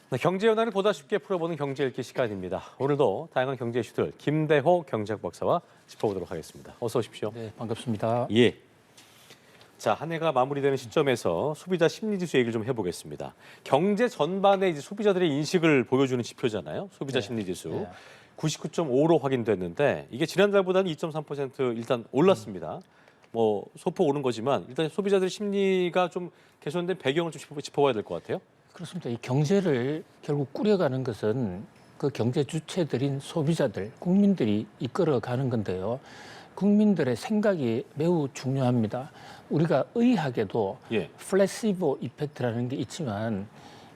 네, 경제 현안을 보다 쉽게 풀어보는 경제 읽기 시간입니다. 오늘도 다양한 경제 이슈들 김대호 경제학 박사와 짚어보도록 하겠습니다. 어서 오십시오. 네, 반갑습니다. 예. 자, 한 해가 마무리되는 시점에서 소비자 심리지수 얘기를 좀 해보겠습니다. 경제 전반에 이제 소비자들의 인식을 보여주는 지표잖아요. 소비자 심리지수. 네. 99.5로 확인됐는데 이게 지난달보다는 2.3% 일단 올랐습니다. 뭐 소폭 오른 거지만 일단 소비자들의 심리가 좀 개선된 배경을 좀 짚어봐야 될 것 같아요. 그렇습니다. 이 경제를 결국 꾸려가는 것은 그 경제 주체들인 소비자들, 국민들이 이끌어가는 건데요. 국민들의 생각이 매우 중요합니다. 우리가 의학에도 예. 플래시보 이펙트라는 게 있지만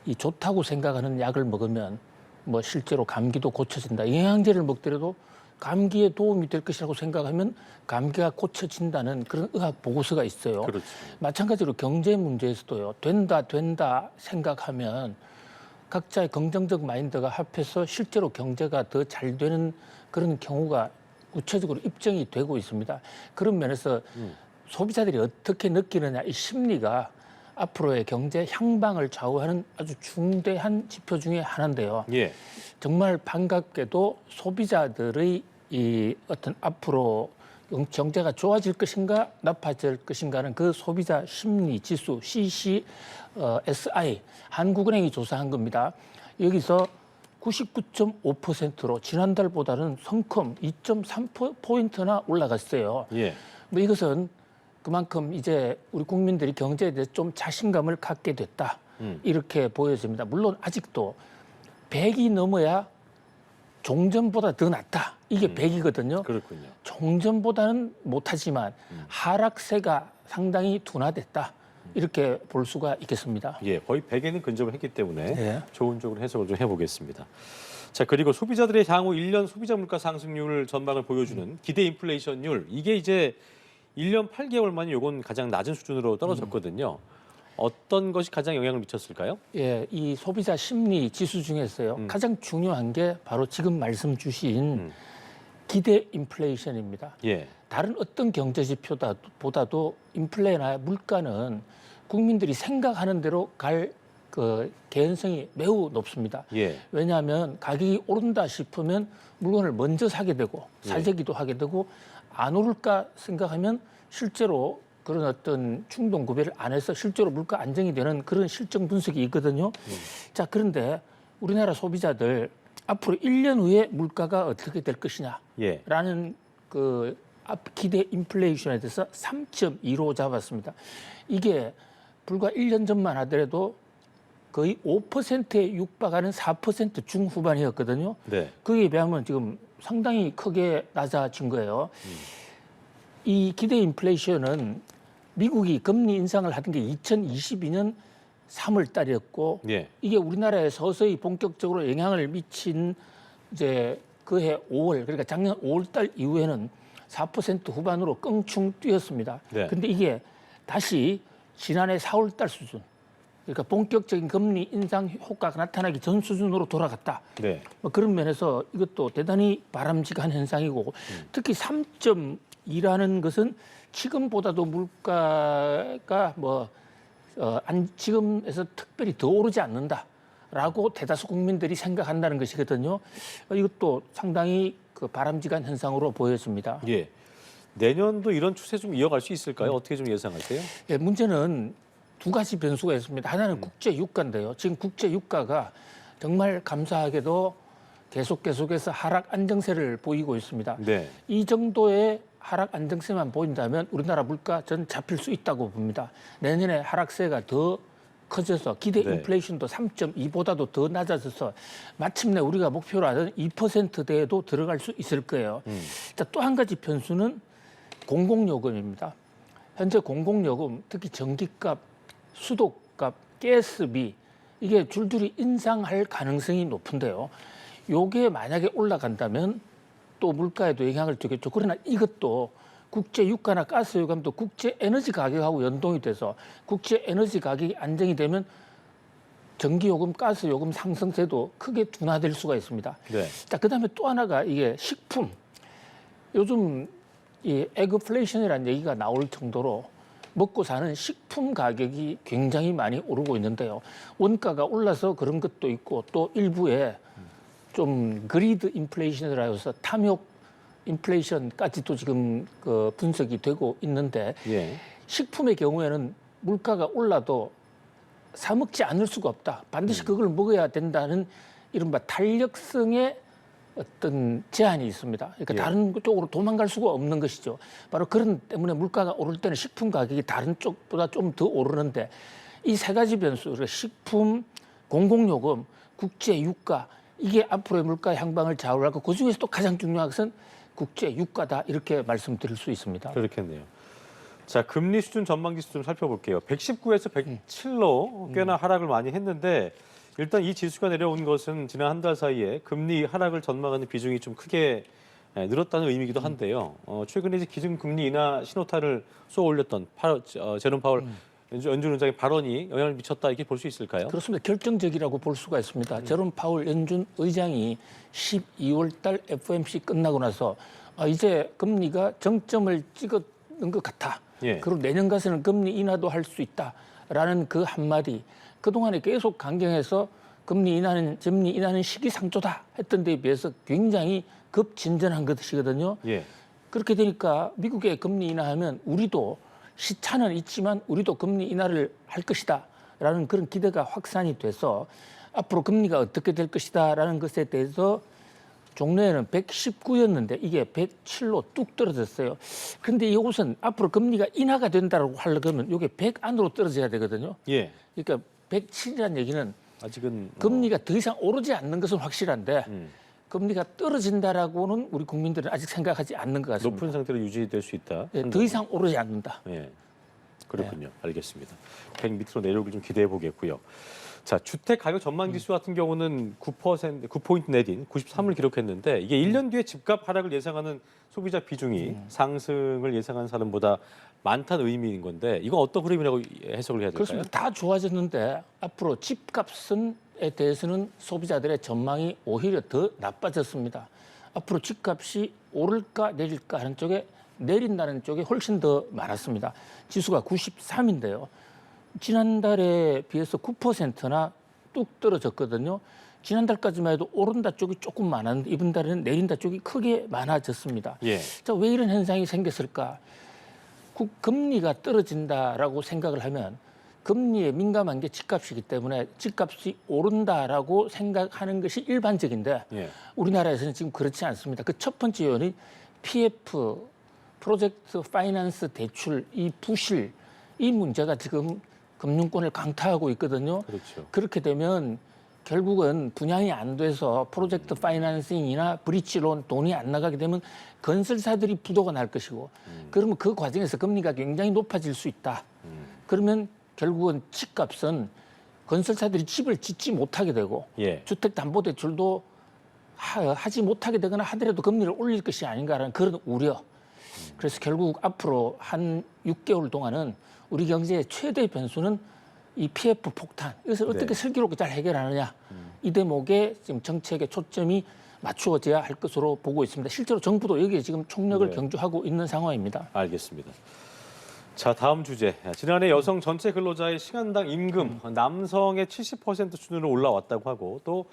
이 좋다고 생각하는 약을 먹으면 뭐 실제로 감기도 고쳐진다. 영양제를 먹더라도 감기에 도움이 될 것이라고 생각하면 감기가 고쳐진다는 그런 의학 보고서가 있어요. 그렇죠. 마찬가지로 경제 문제에서도요. 된다 생각하면 각자의 긍정적 마인드가 합해서 실제로 경제가 더 잘 되는 그런 경우가 구체적으로 입증이 되고 있습니다. 그런 면에서 소비자들이 어떻게 느끼느냐 이 심리가 앞으로의 경제 향방을 좌우하는 아주 중대한 지표 중에 하나인데요. 예. 정말 반갑게도 소비자들의 이 어떤 앞으로 경제가 좋아질 것인가 나빠질 것인가는 그 소비자 심리 지수 CCSI 한국은행이 조사한 겁니다. 여기서 99.5%로 지난달보다는 성큼 2.3포인트나 올라갔어요. 예. 뭐 이것은 그만큼 이제 우리 국민들이 경제에 대해 좀 자신감을 갖게 됐다. 이렇게 보여집니다. 물론 아직도 100이 넘어야 종전보다 더 낫다. 이게 100이거든요. 그렇군요. 종전보다는 못하지만 하락세가 상당히 둔화됐다. 이렇게 볼 수가 있겠습니다. 예, 거의 100에는 근접을 했기 때문에 네. 좋은 쪽으로 해석을 좀 해보겠습니다. 자, 그리고 소비자들의 향후 1년 소비자 물가 상승률 전망을 보여주는 기대 인플레이션율 이게 이제 1년 8개월 만에 요건 가장 낮은 수준으로 떨어졌거든요. 어떤 것이 가장 영향을 미쳤을까요? 예, 이 소비자 심리 지수 중에서요. 가장 중요한 게 바로 지금 말씀 주신 기대 인플레이션입니다. 예. 다른 어떤 경제 지표보다도 인플레나 물가는 국민들이 생각하는 대로 갈 그 개연성이 매우 높습니다. 예. 왜냐하면 가격이 오른다 싶으면 물건을 먼저 사게 되고 사재기도 하게 되고 안 오를까 생각하면 실제로 그런 어떤 충동 구매를 안 해서 실제로 물가 안정이 되는 그런 실정 분석이 있거든요. 자, 그런데 우리나라 소비자들 앞으로 1년 후에 물가가 어떻게 될 것이냐라는 예. 그 기대 인플레이션에 대해서 3.2로 잡았습니다. 이게 불과 1년 전만 하더라도 거의 5%에 육박하는 4% 중후반이었거든요. 네. 거기에 비하면 지금 상당히 크게 낮아진 거예요. 이 기대 인플레이션은 미국이 금리 인상을 하던 게 2022년 3월 달이었고 예. 이게 우리나라에 서서히 본격적으로 영향을 미친 이제 그해 5월 그러니까 작년 5월 달 이후에는 4% 후반으로 껑충 뛰었습니다. 네. 근데 이게 다시 지난해 4월 달 수준 그러니까 본격적인 금리 인상 효과가 나타나기 전 수준으로 돌아갔다. 네. 뭐 그런 면에서 이것도 대단히 바람직한 현상이고 특히 3.2라는 것은 지금보다도 물가가 지금에서 특별히 더 오르지 않는다라고 대다수 국민들이 생각한다는 것이거든요. 이것도 상당히 그 바람직한 현상으로 보여집니다. 예. 내년도 이런 추세 좀 이어갈 수 있을까요? 어떻게 좀 예상하세요? 예, 문제는 두 가지 변수가 있습니다. 하나는 국제 유가인데요. 지금 국제 유가가 정말 감사하게도 계속해서 하락 안정세를 보이고 있습니다. 네. 이 정도의 하락 안정세만 보인다면 우리나라 물가 전 잡힐 수 있다고 봅니다. 내년에 하락세가 더 커져서 기대 네. 인플레이션도 3.2보다도 더 낮아져서 마침내 우리가 목표로 하던 2%대에도 들어갈 수 있을 거예요. 자, 또 한 가지 변수는 공공요금입니다. 현재 공공요금, 특히 전기값, 수도값, 가스비 이게 줄줄이 인상할 가능성이 높은데요. 요게 만약에 올라간다면 또 물가에도 영향을 주겠죠. 그러나 이것도 국제 유가나 가스 요금도 국제 에너지 가격하고 연동이 돼서 국제 에너지 가격이 안정이 되면 전기 요금, 가스 요금 상승세도 크게 둔화될 수가 있습니다. 네. 자, 그다음에 또 하나가 이게 식품. 요즘 이 에그플레이션이라는 얘기가 나올 정도로 먹고 사는 식품 가격이 굉장히 많이 오르고 있는데요. 원가가 올라서 그런 것도 있고 또 일부에 좀 그리드 인플레이션이라고 해서 탐욕 인플레이션까지도 지금 그 분석이 되고 있는데 예. 식품의 경우에는 물가가 올라도 사 먹지 않을 수가 없다. 반드시 그걸 먹어야 된다는 이른바 탄력성의 어떤 제한이 있습니다. 그러니까 예. 다른 쪽으로 도망갈 수가 없는 것이죠. 바로 그런 때문에 물가가 오를 때는 식품 가격이 다른 쪽보다 좀 더 오르는데 이 세 가지 변수, 식품, 공공요금, 국제 유가 이게 앞으로의 물가 향방을 좌우할 거. 그중에서 또 가장 중요한 것은 국제 유가다 이렇게 말씀드릴 수 있습니다. 그렇겠네요. 자, 금리 수준 전망 지수 좀 살펴볼게요. 119에서 107로 꽤나 하락을 많이 했는데 일단 이 지수가 내려온 것은 지난 한 달 사이에 금리 하락을 전망하는 비중이 좀 크게 늘었다는 의미이기도 한데요. 최근에 이제 기준금리 인하 신호탄을 쏘아 올렸던 제롬 파월 연준 의장의 발언이 영향을 미쳤다 이렇게 볼 수 있을까요? 그렇습니다. 결정적이라고 볼 수가 있습니다. 제롬 파월 연준 의장이 12월 달 FOMC 끝나고 나서 이제 금리가 정점을 찍었는 것 같아. 예. 그리고 내년 가서는 금리 인하도 할 수 있다라는 그 한마디. 그동안에 계속 강경해서 금리 인하는 시기상조다 했던 데에 비해서 굉장히 급진전한 것이거든요. 예. 그렇게 되니까 미국의 금리 인하하면 우리도 시차는 있지만 우리도 금리 인하를 할 것이다라는 그런 기대가 확산이 돼서 앞으로 금리가 어떻게 될 것이다라는 것에 대해서 종래에는 119였는데 이게 107로 뚝 떨어졌어요. 그런데 이것은 앞으로 금리가 인하가 된다고 하려면 이게 100 안으로 떨어져야 되거든요. 예. 그러니까 107이라는 얘기는 아직은 금리가 더 이상 오르지 않는 것은 확실한데 금리가 떨어진다라고는 우리 국민들은 아직 생각하지 않는 것 같습니다. 높은 상태로 유지될 수 있다. 예, 더 이상 오르지 않는다. 예. 그렇군요. 알겠습니다. 100 밑으로 내려오길 좀 기대해 보겠고요. 자, 주택 가격 전망 지수 같은 경우는 9포인트 내린 93을 기록했는데 이게 1년 뒤에 집값 하락을 예상하는 소비자 비중이 상승을 예상하는 사람보다 많다는 의미인 건데 이건 어떤 흐름이라고 해석을 해야 될까요? 그렇습니다. 다 좋아졌는데 앞으로 집값에 대해서는 소비자들의 전망이 오히려 더 나빠졌습니다. 앞으로 집값이 오를까 내릴까 하는 쪽에 내린다는 쪽에 훨씬 더 많았습니다. 지수가 93인데요. 지난달에 비해서 9%나 뚝 떨어졌거든요. 지난달까지만 해도 오른다 쪽이 조금 많았는데 이번 달에는 내린다 쪽이 크게 많아졌습니다. 예. 자, 왜 이런 현상이 생겼을까? 금리가 떨어진다라고 생각을 하면 금리에 민감한 게 집값이기 때문에 집값이 오른다라고 생각하는 것이 일반적인데 예. 우리나라에서는 지금 그렇지 않습니다. 그 첫 번째 요인이 PF, 프로젝트 파이낸스 대출, 이 부실, 이 문제가 지금 금융권을 강타하고 있거든요. 그렇죠. 그렇게 되면 결국은 분양이 안 돼서 프로젝트 파이낸싱이나 브릿지론 돈이 안 나가게 되면 건설사들이 부도가 날 것이고 그러면 그 과정에서 금리가 굉장히 높아질 수 있다. 그러면 결국은 집값은 건설사들이 집을 짓지 못하게 되고 예. 주택담보대출도 하지 못하게 되거나 하더라도 금리를 올릴 것이 아닌가라는 그런 우려. 그래서 결국 앞으로 한 6개월 동안은 우리 경제의 최대 변수는 이 PF 폭탄. 이것을 어떻게 네. 슬기롭게 잘 해결하느냐. 이 대목에 지금 정책의 초점이 맞추어져야 할 것으로 보고 있습니다. 실제로 정부도 여기에 지금 총력을 네. 경주하고 있는 상황입니다. 알겠습니다. 자, 다음 주제. 지난해 여성 전체 근로자의 시간당 임금 남성의 70% 수준으로 올라왔다고 하고 또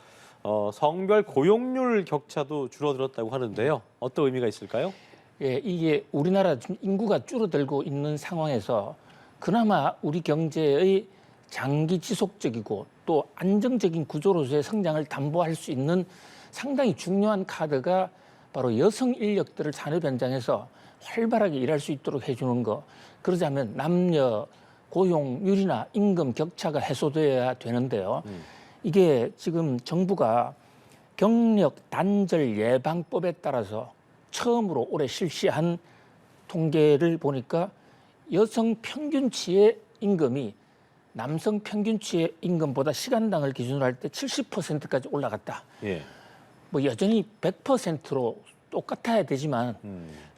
성별 고용률 격차도 줄어들었다고 하는데요. 어떤 의미가 있을까요? 예, 이게 우리나라 좀 인구가 줄어들고 있는 상황에서 그나마 우리 경제의 장기 지속적이고 또 안정적인 구조로서의 성장을 담보할 수 있는 상당히 중요한 카드가 바로 여성 인력들을 산업 현장에서 활발하게 일할 수 있도록 해주는 거. 그러자면 남녀 고용률이나 임금 격차가 해소돼야 되는데요. 이게 지금 정부가 경력 단절 예방법에 따라서 처음으로 올해 실시한 통계를 보니까 여성 평균치의 임금이 남성 평균치의 임금보다 시간당을 기준으로 할 때 70%까지 올라갔다. 예. 뭐 여전히 100%로 똑같아야 되지만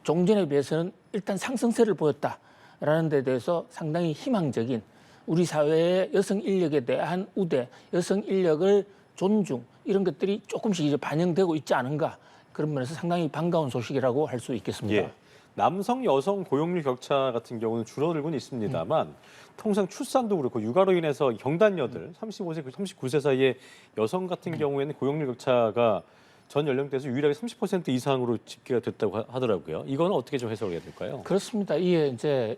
종전에 비해서는 일단 상승세를 보였다라는 데 대해서 상당히 희망적인 우리 사회의 여성 인력에 대한 우대, 여성 인력을 존중 이런 것들이 조금씩 이제 반영되고 있지 않은가 그런 면에서 상당히 반가운 소식이라고 할 수 있겠습니다. 예. 남성 여성 고용률 격차 같은 경우는 줄어들고는 있습니다만 통상 출산도 그렇고 육아로 인해서 경단녀들 35세, 39세 사이의 여성 같은 경우에는 고용률 격차가 전 연령대에서 유일하게 30% 이상으로 집계가 됐다고 하더라고요. 이거는 어떻게 좀 해석을 해야 될까요? 그렇습니다. 이게 이제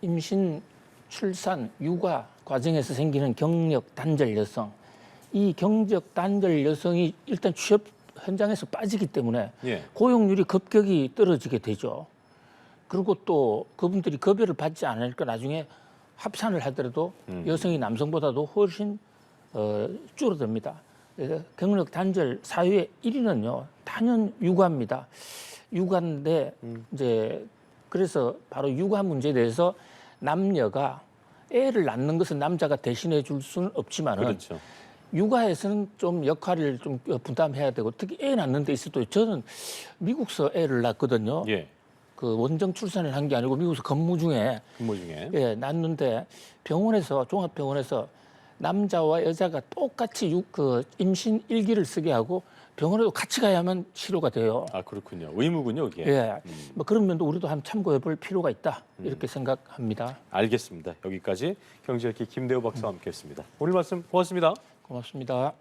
임신, 출산, 육아 과정에서 생기는 경력 단절 여성, 이 경력 단절 여성이 일단 취업 현장에서 빠지기 때문에 예. 고용률이 급격히 떨어지게 되죠. 그리고 또 그분들이 급여를 받지 않으니까 나중에 합산을 하더라도 여성이 남성보다도 훨씬 줄어듭니다. 그래서 경력 단절 사유의 1위는요 단연 육아입니다. 육아인데 이제 그래서 바로 육아 문제에 대해서 남녀가 애를 낳는 것은 남자가 대신해 줄 수는 없지만은 그렇죠. 육아에서는 좀 역할을 좀 분담해야 되고 특히 애 낳는 데 있어도 저는 미국서 애를 낳거든요. 예. 그 원정 출산을 한 게 아니고 미국에서 근무 중에 근무 중에. 예, 낳는데 병원에서 종합병원에서 남자와 여자가 똑같이 그 임신 일기를 쓰게 하고 병원에도 같이 가야만 치료가 돼요. 아 그렇군요. 의무군요, 이게. 예, 뭐 그런 면도 우리도 한번 참고해볼 필요가 있다 이렇게 생각합니다. 알겠습니다. 여기까지 경제학기 김대호 박사와 함께했습니다. 오늘 말씀 고맙습니다. 고맙습니다.